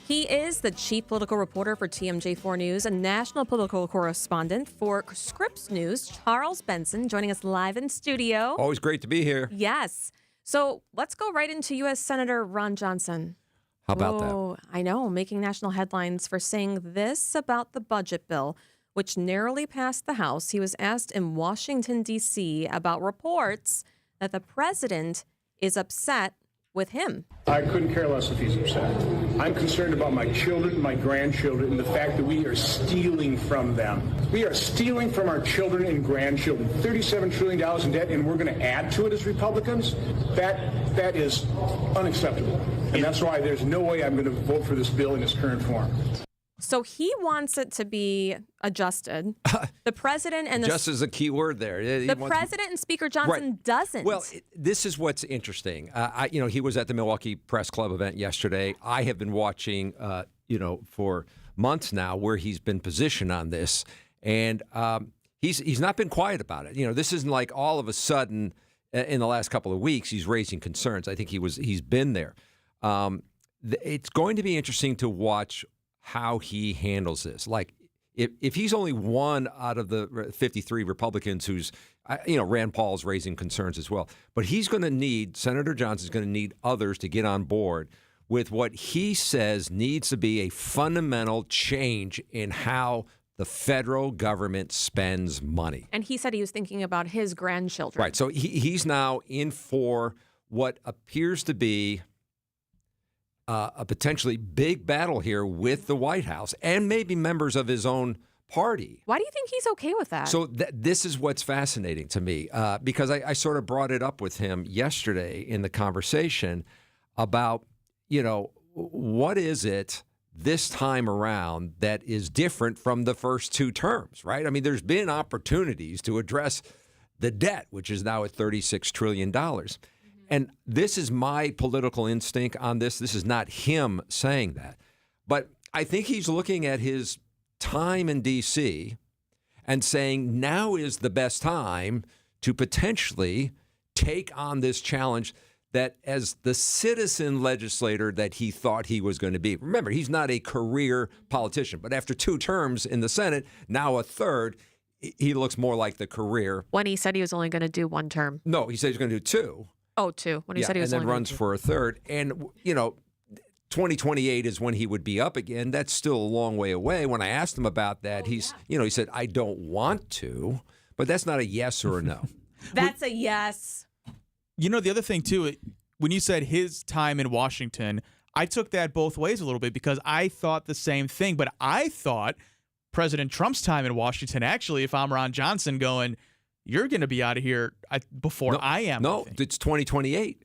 He is the chief political reporter for TMJ4 News, a national political correspondent for Scripps News. Charles Benson joining us live in studio. Always great to be here. Yes. So let's go right into U.S. Senator Ron Johnson. How about that? I know, making national headlines for saying this about the budget bill, which narrowly passed the House. He was asked in Washington, D.C. about reports that the president is upset with him. I couldn't care less if he's upset. I'm concerned about my children, my grandchildren, and the fact that we are stealing from them. We are stealing from our children and grandchildren. $37 trillion in debt, and we're going to add to it as Republicans? That is unacceptable. And that's why there's no way I'm going to vote for this bill in its current form. So he wants it to be adjusted. The president and just as a key word there. The president and Speaker Johnson doesn't. Well, this is what's interesting. He was at the Milwaukee Press Club event yesterday. I have been watching, for months now where he's been positioned on this, and he's not been quiet about it. This isn't like all of a sudden in the last couple of weeks he's raising concerns. I think he's been there. It's going to be interesting to watch how he handles this. Like, if he's only one out of the 53 Republicans who's, Rand Paul's raising concerns as well. But Senator Johnson's going to need others to get on board with what he says needs to be a fundamental change in how the federal government spends money. And he said he was thinking about his grandchildren. Right. So he's now in for what appears to be a potentially big battle here with the White House and maybe members of his own party. Why do you think he's okay with that? So this is what's fascinating to me because I sort of brought it up with him yesterday in the conversation about, what is it this time around that is different from the first two terms, right? I mean, there's been opportunities to address the debt, which is now at $36 trillion. And this is my political instinct on this. This is not him saying that. But I think he's looking at his time in D.C. and saying now is the best time to potentially take on this challenge that as the citizen legislator that he thought he was going to be. Remember, he's not a career politician. But after two terms in the Senate, now a third, he looks more like the career. When he said he was only going to do one term. No, he said he's going to do two. Oh, two. When he said he was and then only runs for a third. And, 2028 is when he would be up again. That's still a long way away. When I asked him about that, he said, I don't want to. But that's not a yes or a no. That's a yes. The other thing, too, when you said his time in Washington, I took that both ways a little bit because I thought the same thing. But I thought President Trump's time in Washington, actually, if I'm Ron Johnson going, you're going to be out of here before I am. No, it's 2028.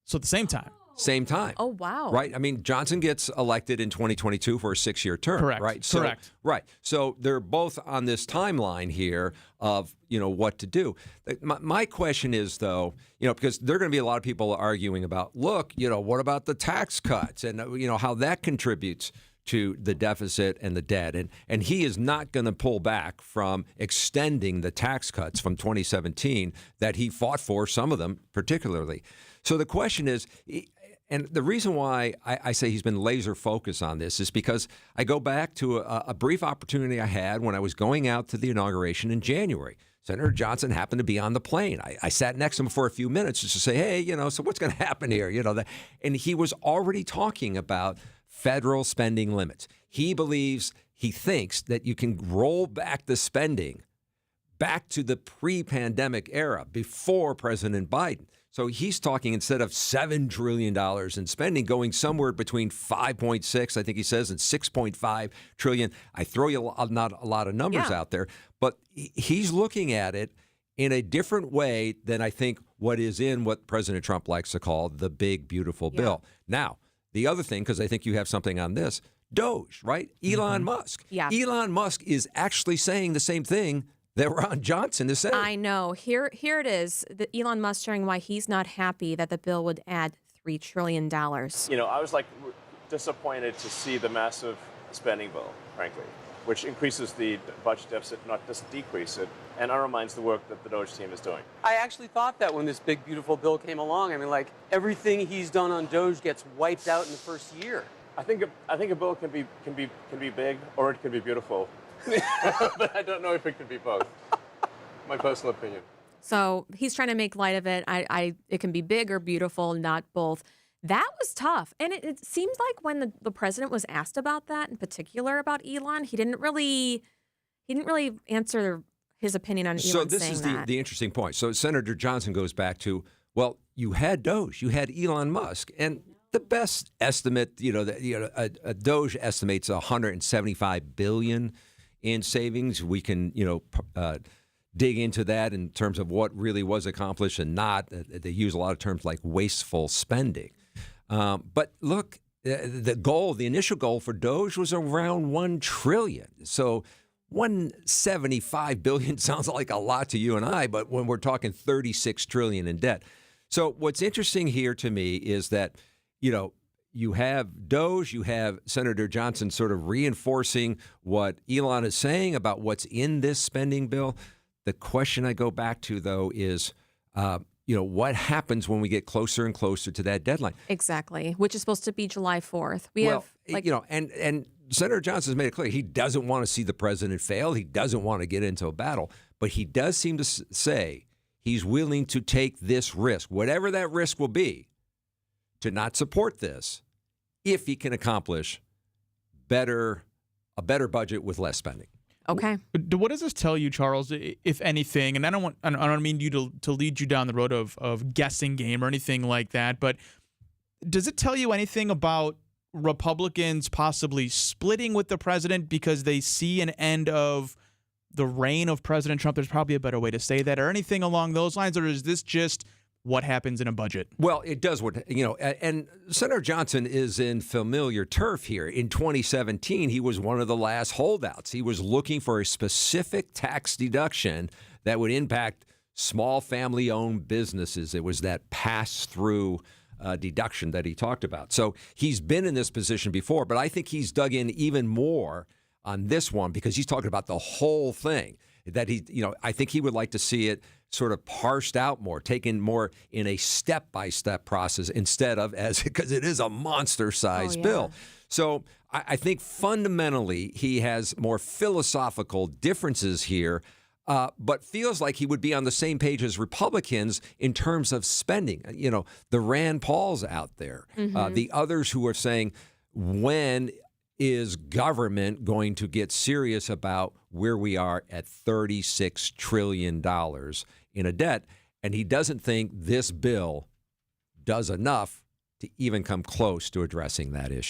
So at the same time. Same time. Oh, wow. Right? I mean, Johnson gets elected in 2022 for a 6-year term. Correct. Right? Correct. Right. So they're both on this timeline here of, what to do. My question is, though, because there are going to be a lot of people arguing about, look, what about the tax cuts and, how that contributes to the deficit and the debt. And he is not going to pull back from extending the tax cuts from 2017 that he fought for, some of them particularly. So the question is, and the reason why I say he's been laser focused on this is because I go back to a brief opportunity I had when I was going out to the inauguration in January. Senator Johnson happened to be on the plane. I sat next to him for a few minutes just to say, hey, so what's going to happen here? And he was already talking about federal spending limits. He thinks that you can roll back the spending back to the pre-pandemic era before President Biden. So he's talking instead of $7 trillion in spending, going somewhere between 5.6, I think he says, and 6.5 trillion. I throw you not a lot of numbers out there, but he's looking at it in a different way than I think what President Trump likes to call the big, beautiful bill. Now, the other thing, because I think you have something on this, Doge, right? Elon Musk. Yeah. Elon Musk is actually saying the same thing that Ron Johnson is saying. I know. Here it is. Elon Musk sharing why he's not happy that the bill would add $3 trillion. I was disappointed to see the massive spending bill, frankly, which increases the budget deficit, not just decrease it, and undermines the work that the Doge team is doing. I actually thought that when this big, beautiful bill came along. I mean, everything he's done on Doge gets wiped out in the first year. I think a bill can be big or it can be beautiful, but I don't know if it can be both. My personal opinion. So he's trying to make light of it. It can be big or beautiful, not both. That was tough. And it seems like when the president was asked about that, in particular about Elon, he didn't really answer his opinion on Elon So this saying is that. the interesting point. So Senator Johnson goes back to, well, you had Doge, you had Elon Musk, and the best estimate, a Doge estimates 175 billion in savings. We can, dig into that in terms of what really was accomplished and not. They use a lot of terms like wasteful spending. But look, the initial goal for Doge was around 1 trillion. So 175 billion sounds like a lot to you and I, but when we're talking 36 trillion in debt. So what's interesting here to me is that, you have Doge, you have Senator Johnson sort of reinforcing what Elon is saying about what's in this spending bill. The question I go back to, though, is, what happens when we get closer and closer to that deadline? Exactly, which is supposed to be July 4th. And Senator Johnson's made it clear he doesn't want to see the president fail. He doesn't want to get into a battle, but he does seem to say he's willing to take this risk, whatever that risk will be, to not support this if he can accomplish a better budget with less spending. Okay. What does this tell you, Charles, if anything? And I don't mean you to lead you down the road of guessing game or anything like that, but does it tell you anything about Republicans possibly splitting with the president because they see an end of the reign of President Trump? There's probably a better way to say that, or anything along those lines, or is this just what happens in a budget? Well, it does and Senator Johnson is in familiar turf here. In 2017, he was one of the last holdouts. He was looking for a specific tax deduction that would impact small family-owned businesses. It was that pass-through deduction that he talked about. So he's been in this position before, but I think he's dug in even more on this one because he's talking about the whole thing. That I think he would like to see it sort of parsed out more, taken more in a step-by-step process instead of because it is a monster-sized bill. So I think fundamentally he has more philosophical differences here, but feels like he would be on the same page as Republicans in terms of spending. The Rand Pauls out there, the others who are saying, when is government going to get serious about where we are at $36 trillion in a debt? And he doesn't think this bill does enough to even come close to addressing that issue.